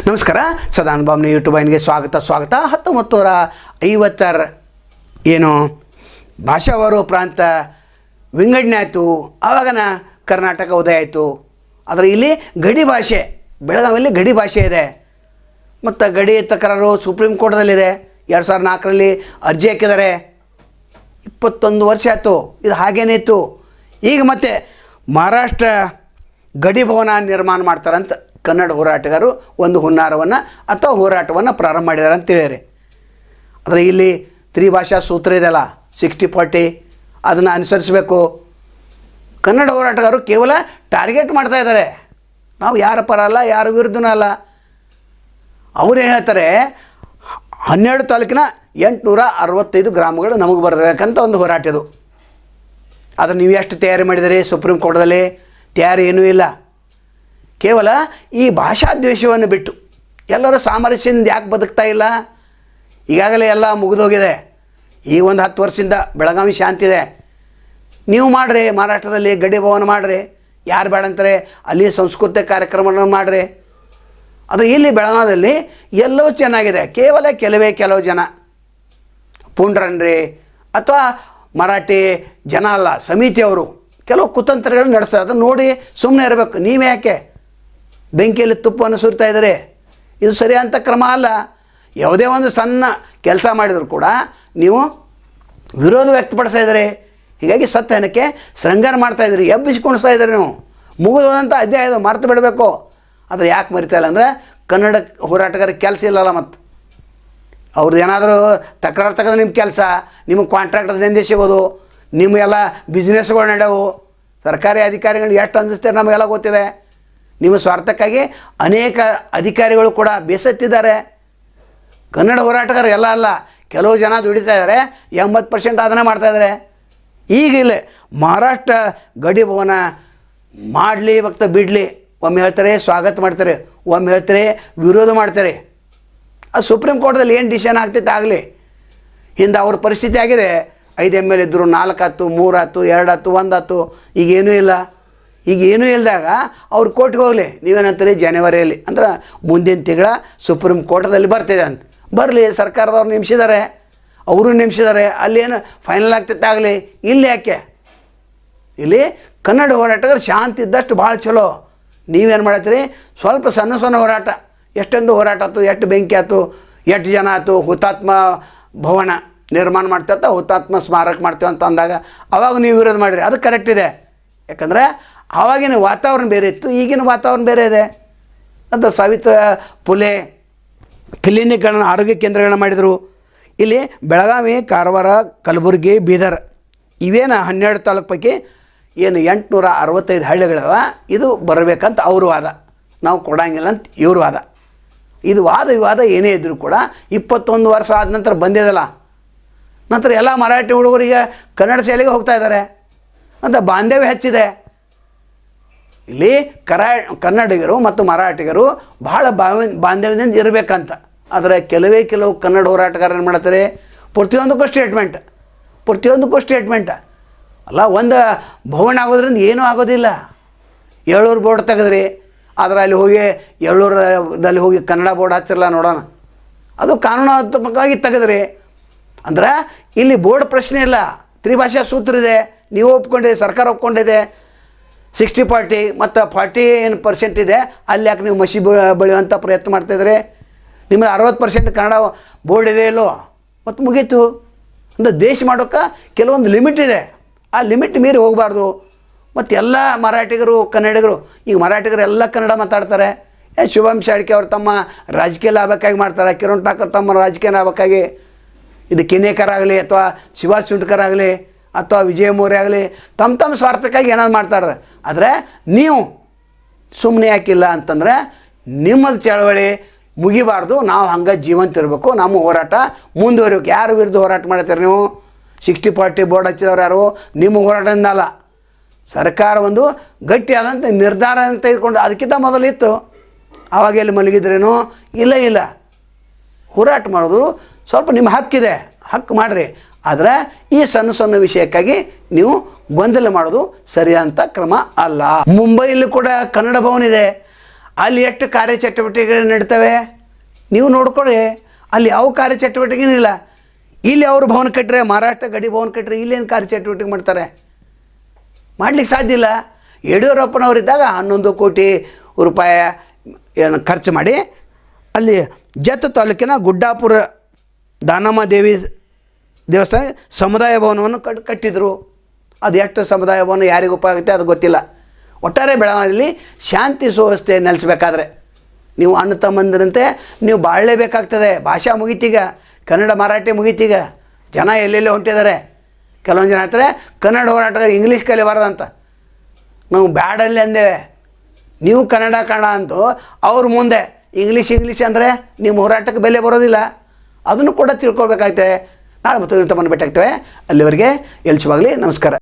ನಮಸ್ಕಾರ. ಸದಾನುಭಾವನೆ ಯೂಟ್ಯೂಬ್ ಐನ್ಗೆ ಸ್ವಾಗತ. 1950 ಏನು ಭಾಷಾವಾರು ಪ್ರಾಂತ ವಿಂಗಡಣೆ ಆಯಿತು. ಆವಾಗನ ಕರ್ನಾಟಕ ಉದಯ ಆಯಿತು. ಆದರೆ ಇಲ್ಲಿ ಗಡಿ ಭಾಷೆ, ಬೆಳಗಾವಿಯಲ್ಲಿ ಗಡಿ ಭಾಷೆ ಇದೆ. ಮತ್ತು ಗಡಿ ತಕರಾರು ಸುಪ್ರೀಂ ಕೋರ್ಟ್ದಲ್ಲಿದೆ. 2004ರಲ್ಲಿ ಅರ್ಜಿ ಹಾಕಿದ್ದಾರೆ. 21 ವರ್ಷ ಆಯಿತು. ಇದು ಹಾಗೇನೇ ಇತ್ತು. ಈಗ ಮತ್ತೆ ಮಹಾರಾಷ್ಟ್ರ ಗಡಿ ಭವನ ನಿರ್ಮಾಣ ಮಾಡ್ತಾರಂತ ಕನ್ನಡ ಹೋರಾಟಗಾರರು ಒಂದು ಹುನ್ನಾರವನ್ನು ಅಥವಾ ಹೋರಾಟವನ್ನು ಪ್ರಾರಂಭ ಮಾಡಿದ್ದಾರೆ ಅಂತೇಳಿರಿ. ಆದರೆ ಇಲ್ಲಿ ತ್ರಿಭಾಷಾ ಸೂತ್ರ ಇದೆಯಲ್ಲ, 60-40, ಅದನ್ನು ಅನುಸರಿಸಬೇಕು. ಕನ್ನಡ ಹೋರಾಟಗಾರರು ಕೇವಲ ಟಾರ್ಗೆಟ್ ಮಾಡ್ತಾ ಇದ್ದಾರೆ. ನಾವು ಯಾರ ಪರ ಅಲ್ಲ, ಯಾರ ವಿರುದ್ಧನೂ ಅಲ್ಲ. ಅವ್ರೇನು ಹೇಳ್ತಾರೆ, 12 ತಾಲೂಕಿನ 865 ಗ್ರಾಮಗಳು ನಮಗೆ ಬರಬೇಕಂತ ಒಂದು ಹೋರಾಟ ಇದು. ಆದರೆ ನೀವು ಎಷ್ಟು ತಯಾರಿ ಮಾಡಿದಿರಿ? ಸುಪ್ರೀಂ ಕೋರ್ಟ್ದಲ್ಲಿ ತಯಾರಿ ಏನೂ ಇಲ್ಲ. ಕೇವಲ ಈ ಭಾಷಾ ದ್ವೇಷವನ್ನು ಬಿಟ್ಟು ಎಲ್ಲರೂ ಸಾಮರಸ್ಯದಿಂದ ಯಾಕೆ ಬದುಕ್ತಾ ಇಲ್ಲ? ಈಗಾಗಲೇ ಎಲ್ಲ ಮುಗಿದೋಗಿದೆ. ಈ ಒಂದು 10 ವರ್ಷದಿಂದ ಬೆಳಗಾವಿ ಶಾಂತಿ ಇದೆ. ನೀವು ಮಾಡಿರಿ, ಮಹಾರಾಷ್ಟ್ರದಲ್ಲಿ ಗಡಿ ಭವನ ಮಾಡಿರಿ, ಯಾರು ಬೇಡ ಅಂತಾರೆ. ಅಲ್ಲಿ ಸಾಂಸ್ಕೃತಿಕ ಕಾರ್ಯಕ್ರಮವನ್ನು ಮಾಡಿರಿ. ಅದು ಇಲ್ಲಿ ಬೆಳಗಾವಿಯಲ್ಲಿ ಎಲ್ಲವೂ ಚೆನ್ನಾಗಿದೆ. ಕೇವಲ ಕೆಲವು ಜನ ಪುಂಡ್ರನ್ರಿ ಅಥವಾ ಮರಾಠಿ ಜನ ಅಲ್ಲ, ಸಮಿತಿಯವರು ಕೆಲವು ಕುತಂತ್ರಗಳನ್ನು ನಡೆಸ್ತಾರೆ. ಅದನ್ನು ನೋಡಿ ಸುಮ್ಮನೆ ಇರಬೇಕು. ನೀವೇ ಯಾಕೆ ಬೆಂಕಿಯಲ್ಲಿ ತುಪ್ಪವನ್ನು ಸುರಿತಾ ಇದ್ದಾರೆ? ಇದು ಸರಿಯಾದಂಥ ಕ್ರಮ ಅಲ್ಲ. ಯಾವುದೇ ಒಂದು ಸಣ್ಣ ಕೆಲಸ ಮಾಡಿದರೂ ಕೂಡ ನೀವು ವಿರೋಧ ವ್ಯಕ್ತಪಡಿಸ್ತಾ ಇದ್ದಾರೆ. ಹೀಗಾಗಿ ಸತ್ಯನಕ್ಕೆ ಶೃಂಗಾರ ಮಾಡ್ತಾಯಿದ್ರಿ, ಎಬ್ಬಿಸ್ಕೊಳಿಸ್ತಾ ಇದ್ದಾರೆ. ನೀವು ಮುಗಿದಂಥ ಅಧ್ಯಾಯ ಇದು, ಮರೆತು ಬಿಡಬೇಕು. ಆದರೆ ಯಾಕೆ ಮರಿತಾ ಇಲ್ಲ ಅಂದರೆ ಕನ್ನಡ ಹೋರಾಟಗಾರರಿಗೆ ಕೆಲಸ ಇಲ್ಲಲ್ಲ. ಮತ್ತು ಅವ್ರದ್ದು ಏನಾದರೂ ತಕರಾರು ತಗೊಂಡು ನಿಮ್ಮ ಕೆಲಸ, ನಿಮಗೆ ಕಾಂಟ್ರಾಕ್ಟ್ ದಂಧೆ ಸಿಗೋದು, ನಿಮಗೆಲ್ಲ ಬಿಸ್ನೆಸ್ಗಳು ನಡೆಯವು. ಸರ್ಕಾರಿ ಅಧಿಕಾರಿಗಳು ಎಷ್ಟು ಅಂಜಿಸ್ತಾರೆ ನಮಗೆಲ್ಲ ಗೊತ್ತಿದೆ. ನಿಮ್ಮ ಸ್ವಾರ್ಥಕ್ಕಾಗಿ ಅನೇಕ ಅಧಿಕಾರಿಗಳು ಕೂಡ ಬೇಸತ್ತಿದ್ದಾರೆ. ಕನ್ನಡ ಹೋರಾಟಗಾರರು ಎಲ್ಲ ಅಲ್ಲ, ಕೆಲವು ಜನ ದುಡಿತಾ ಇದ್ದಾರೆ. 80% ಅದನ್ನೇ ಮಾಡ್ತಾಯಿದ್ದಾರೆ. ಈಗ ಇಲ್ಲೇ ಮಹಾರಾಷ್ಟ್ರ ಗಡಿ ಭವನ ಮಾಡಲಿ ಮತ್ತು ಬಿಡಲಿ, ಒಮ್ಮೆ ಹೇಳ್ತಾರೆ ಸ್ವಾಗತ ಮಾಡ್ತಾರೆ, ಒಮ್ಮೆ ಹೇಳ್ತಾರೆ ವಿರೋಧ ಮಾಡ್ತಾರೆ. ಅದು ಸುಪ್ರೀಂ ಕೋರ್ಟ್ದಲ್ಲಿ ಏನು ಡಿಸಿಷನ್ ಆಗ್ತೈತೆ ಆಗಲಿ. ಹಿಂದೆ ಅವ್ರ ಪರಿಸ್ಥಿತಿ ಆಗಿದೆ. 5 ML ಇದ್ದರು, 4 ಆಯ್ತು, 3 ಆಯ್ತು, 2 ಆಯ್ತು, 1 ಆಯ್ತು. ಈಗೇನೂ ಇಲ್ಲ. ಈಗ ಏನೂ ಇಲ್ಲದಾಗ ಅವ್ರು ಕೋರ್ಟ್ಗೆ ಹೋಗಲಿ. ನೀವೇನಂತೀರಿ? ಜನವರಿಯಲ್ಲಿ ಅಂದ್ರೆ ಮುಂದಿನ ತಿಂಗಳ ಸುಪ್ರೀಂ ಕೋರ್ಟ್ದಲ್ಲಿ ಬರ್ತಿದೆ ಅಂತ. ಬರಲಿ, ಸರ್ಕಾರದವ್ರು ನೇಮಿಸಿದ್ದಾರೆ, ಅವರು ನೇಮಿಸಿದ್ದಾರೆ. ಅಲ್ಲೇನು ಫೈನಲ್ ಆಗ್ತೈತೆ ಆಗಲಿ. ಇಲ್ಲಿ ಯಾಕೆ? ಇಲ್ಲಿ ಕನ್ನಡ ಹೋರಾಟಗಾರ ಶಾಂತಿ ಇದ್ದಷ್ಟು ಭಾಳ ಚಲೋ. ನೀವೇನು ಮಾಡತ್ತೀರಿ? ಸ್ವಲ್ಪ ಸಣ್ಣ ಹೋರಾಟ, ಎಷ್ಟೊಂದು ಹೋರಾಟ ಆಯ್ತು, ಎಷ್ಟು ಬೆಂಕಿ ಆಯ್ತು, ಎಷ್ಟು ಜನ ಆಯ್ತು. ಹುತಾತ್ಮ ಭವನ ನಿರ್ಮಾಣ ಮಾಡ್ತೇವೆ, ಹುತಾತ್ಮ ಸ್ಮಾರಕ ಮಾಡ್ತೇವೆ ಅಂತ ಅಂದಾಗ ಅವಾಗ ನೀವು ವಿರೋಧ ಮಾಡಿರಿ. ಅದು ಕರೆಕ್ಟ್ ಇದೆ. ಯಾಕಂದರೆ ಆವಾಗಿನ ವಾತಾವರಣ ಬೇರೆ ಇತ್ತು, ಈಗಿನ ವಾತಾವರಣ ಬೇರೆ ಇದೆ. ಅಂತ ಸಾವಿತ್ರ ಪುಲೆ ಕ್ಲಿನಿಕ್ಗಳನ್ನು, ಆರೋಗ್ಯ ಕೇಂದ್ರಗಳನ್ನ ಮಾಡಿದರು. ಇಲ್ಲಿ ಬೆಳಗಾವಿ, ಕಾರವಾರ, ಕಲಬುರಗಿ, ಬೀದರ್ ಇವೇನು 12 ತಾಲೂಕು ಪೈಕಿ ಏನು 865 ಹಳ್ಳಿಗಳವ, ಇದು ಬರಬೇಕಂತ ಅವ್ರ ವಾದ. ನಾವು ಕೊಡಂಗಿಲ್ಲ ಅಂತ ಇವ್ರ ವಾದ. ಇದು ವಿವಾದ ಏನೇ ಇದ್ದರೂ ಕೂಡ 21 ವರ್ಷ ಆದ ನಂತರ ಬಂದಿದಲ್ಲ. ನಂತರ ಎಲ್ಲ ಮರಾಠಿ ಹುಡುಗರಿಗೆ ಕನ್ನಡ ಶಾಲೆಗೆ ಹೋಗ್ತಾ ಇದ್ದಾರೆ ಅಂತ ಬಾಂಧವ್ಯ ಹೆಚ್ಚಿದೆ. ಇಲ್ಲಿ ಕನ್ನಡಿಗರು ಮತ್ತು ಮರಾಠಿಗರು ಭಾಳ ಬಾಂಧವ್ಯದಿಂದ ಇರಬೇಕಂತ. ಆದರೆ ಕೆಲವು ಕನ್ನಡ ಹೋರಾಟಗಾರರು ಏನು ಮಾಡ್ತಾರೆ? ಪ್ರತಿಯೊಂದಕ್ಕೂ ಸ್ಟೇಟ್ಮೆಂಟ್ ಅಲ್ಲ. ಒಂದು ಭವನ ಆಗೋದ್ರಿಂದ ಏನೂ ಆಗೋದಿಲ್ಲ. 7 ಬೋರ್ಡ್ ತೆಗೆದ್ರಿ, ಆದರೆ ಅಲ್ಲಿ ಹೋಗಿ 7ದಲ್ಲಿ ಹೋಗಿ ಕನ್ನಡ ಬೋರ್ಡ್ ಹಚ್ಚಿರಲ್ಲ ನೋಡೋಣ. ಅದು ಕಾನೂನಾತ್ಮಕವಾಗಿ ತೆಗೆದ್ರಿ ಅಂದ್ರೆ ಇಲ್ಲಿ ಬೋರ್ಡ್ ಪ್ರಶ್ನೆ ಇಲ್ಲ. ತ್ರಿಭಾಷಾ ಸೂತ್ರ ಇದೆ, ನೀವು ಒಪ್ಕೊಂಡಿದೆ, ಸರ್ಕಾರ ಒಪ್ಕೊಂಡಿದೆ. 60-40 ಮತ್ತು 40% ಇದೆ. ಅಲ್ಲಿ ಯಾಕೆ ನೀವು ಮಸಿ ಬೆಳೆಯುವಂಥ ಪ್ರಯತ್ನ ಮಾಡ್ತಾಯಿದ್ರೆ? ನಿಮ್ಮದು 60% ಕನ್ನಡ ಬೋರ್ಡ್ ಇದೆ ಇಲ್ಲೋ, ಮತ್ತು ಮುಗೀತು. ಅಂದರೆ ದೇಶ ಮಾಡೋಕ್ಕೆ ಕೆಲವೊಂದು ಲಿಮಿಟ್ ಇದೆ. ಆ ಲಿಮಿಟ್ ಮೀರಿ ಹೋಗಬಾರ್ದು. ಮತ್ತು ಎಲ್ಲ ಮರಾಠಿಗರು, ಕನ್ನಡಿಗರು, ಈಗ ಮರಾಠಿಗರು ಎಲ್ಲ ಕನ್ನಡ ಮಾತಾಡ್ತಾರೆ. ಶುಭಂ ಶಾಡ್ಕೆ ಅವರು ತಮ್ಮ ರಾಜಕೀಯ ಲಾಭಕ್ಕಾಗಿ ಮಾಡ್ತಾರೆ. ಕಿರಣ್ ಠಾಕೂರ್ ತಮ್ಮ ರಾಜಕೀಯ ಲಾಭಕ್ಕಾಗಿ, ಇದು ಕಿನೇಕರ್ ಆಗಲಿ ಅಥವಾ ಶಿವಾಜ್ ಸುಂಟ್ಕರ್ ಆಗಲಿ ಅಥವಾ ವಿಜಯ ಮೌರ್ಯ ಆಗಲಿ ತಮ್ಮ ಸ್ವಾರ್ಥಕ್ಕಾಗಿ ಏನಾದ್ರು ಮಾಡ್ತಾರೆ. ಆದರೆ ನೀವು ಸುಮ್ಮನೆ ಯಾಕಿಲ್ಲ ಅಂತಂದರೆ ನಿಮ್ಮದು ಚಳವಳಿ ಮುಗಿಬಾರ್ದು. ನಾವು ಹಂಗೆ ಜೀವಂತ ಇರಬೇಕು. ನಮ್ಮ ಹೋರಾಟ ಮುಂದುವರಿಬೇಕು. ಯಾರು ವಿರುದ್ಧ ಹೋರಾಟ ಮಾಡ್ತೀರಿ ನೀವು? 60-40 ಬೋರ್ಡ್ ಹಚ್ಚಿದವ್ರು ಯಾರು? ನಿಮ್ಮ ಹೋರಾಟದಿಂದ ಅಲ್ಲ. ಸರ್ಕಾರ ಒಂದು ಗಟ್ಟಿಯಾದಂಥ ನಿರ್ಧಾರ ತೆಗೆದುಕೊಂಡು ಅದಕ್ಕಿಂತ ಮೊದಲಿತ್ತು. ಆವಾಗ ಎಲ್ಲಿ ಮಲಗಿದ್ರೇನು? ಇಲ್ಲ. ಹೋರಾಟ ಮಾಡೋದು ಸ್ವಲ್ಪ ನಿಮ್ಮ ಹಕ್ಕಿದೆ, ಹಕ್ಕು ಮಾಡಿರಿ. ಆದರೆ ಈ ಸಣ್ಣ ವಿಷಯಕ್ಕಾಗಿ ನೀವು ಗೊಂದಲ ಮಾಡೋದು ಸರಿಯಾದಂಥ ಕ್ರಮ ಅಲ್ಲ. ಮುಂಬೈಯಲ್ಲಿ ಕೂಡ ಕನ್ನಡ ಭವನ ಇದೆ. ಅಲ್ಲಿ ಎಷ್ಟು ಕಾರ್ಯಚಟುವಟಿಕೆಗಳು ನಡೀತವೆ ನೀವು ನೋಡ್ಕೊಳ್ಳಿ. ಅಲ್ಲಿ ಯಾವ ಕಾರ್ಯಚಟುವಟಿಕೆನೂ ಇಲ್ಲ. ಇಲ್ಲಿ ಅವರು ಭವನ ಕಟ್ಟರೆ, ಮಹಾರಾಷ್ಟ್ರ ಗಡಿ ಭವನ ಕಟ್ಟರೆ, ಇಲ್ಲೇನು ಕಾರ್ಯಚಟುವಟಿಕೆ ಮಾಡ್ತಾರೆ? ಮಾಡಲಿಕ್ಕೆ ಸಾಧ್ಯ ಇಲ್ಲ. ಯಡಿಯೂರಪ್ಪನವರಿದ್ದಾಗ 11 ಕೋಟಿ ರೂಪಾಯಿ ಏನು ಖರ್ಚು ಮಾಡಿ ಅಲ್ಲಿ ಜತ್ ತಾಲೂಕಿನ ಗುಡ್ಡಾಪುರ ದಾನಮ್ಮ ದೇವಿ ದೇವಸ್ಥಾನ ಸಮುದಾಯ ಭವನವನ್ನು ಕಟ್ಟಿದರು. ಅದು ಎಷ್ಟು ಸಮುದಾಯ ಭವನ ಯಾರಿಗೆ ಉಪಯೋಗ ಆಗುತ್ತೆ ಅದು ಗೊತ್ತಿಲ್ಲ. ಒಟ್ಟಾರೆ ಬೆಳಗಾವಿಯಲ್ಲಿ ಶಾಂತಿ ಸುವ್ಯವಸ್ಥೆ ನೆಲೆಸಬೇಕಾದ್ರೆ ನೀವು ಅಣ್ಣ ತಮ್ಮಂದಿರಂತೆ ನೀವು ಬಾಳಲೇಬೇಕಾಗ್ತದೆ. ಭಾಷಾ ಮುಗೀತೀಗ, ಕನ್ನಡ ಮರಾಠಿ ಮುಗೀತೀಗ. ಜನ ಎಲ್ಲೆಲ್ಲೇ ಹೊಂಟಿದ್ದಾರೆ. ಕೆಲವೊಂದು ಜನ ಹೇಳ್ತಾರೆ ಕನ್ನಡ ಹೋರಾಟಗಾರ ಇಂಗ್ಲೀಷ್ ಕಲಿಬಾರ್ದಂತ. ನಾವು ಬ್ಯಾಡಲ್ಲಿ ಅಂದೇವೆ. ನೀವು ಕನ್ನಡ ಅಂತೂ ಅವ್ರ ಮುಂದೆ ಇಂಗ್ಲೀಷ್ ಅಂದರೆ ನಿಮ್ಮ ಹೋರಾಟಕ್ಕೆ ಬೆಲೆ ಬರೋದಿಲ್ಲ. ಅದನ್ನು ಕೂಡ ತಿಳ್ಕೊಳ್ಬೇಕಾಗ್ತದೆ. ನಾಳೆ ಮತ್ತು ತಮ್ಮನ್ನು ಭೇಟಿ ಆಗ್ತೇವೆ. ಅಲ್ಲಿವರೆಗೆ ಎಲ್ಚವಾಗಲಿ. ನಮಸ್ಕಾರ.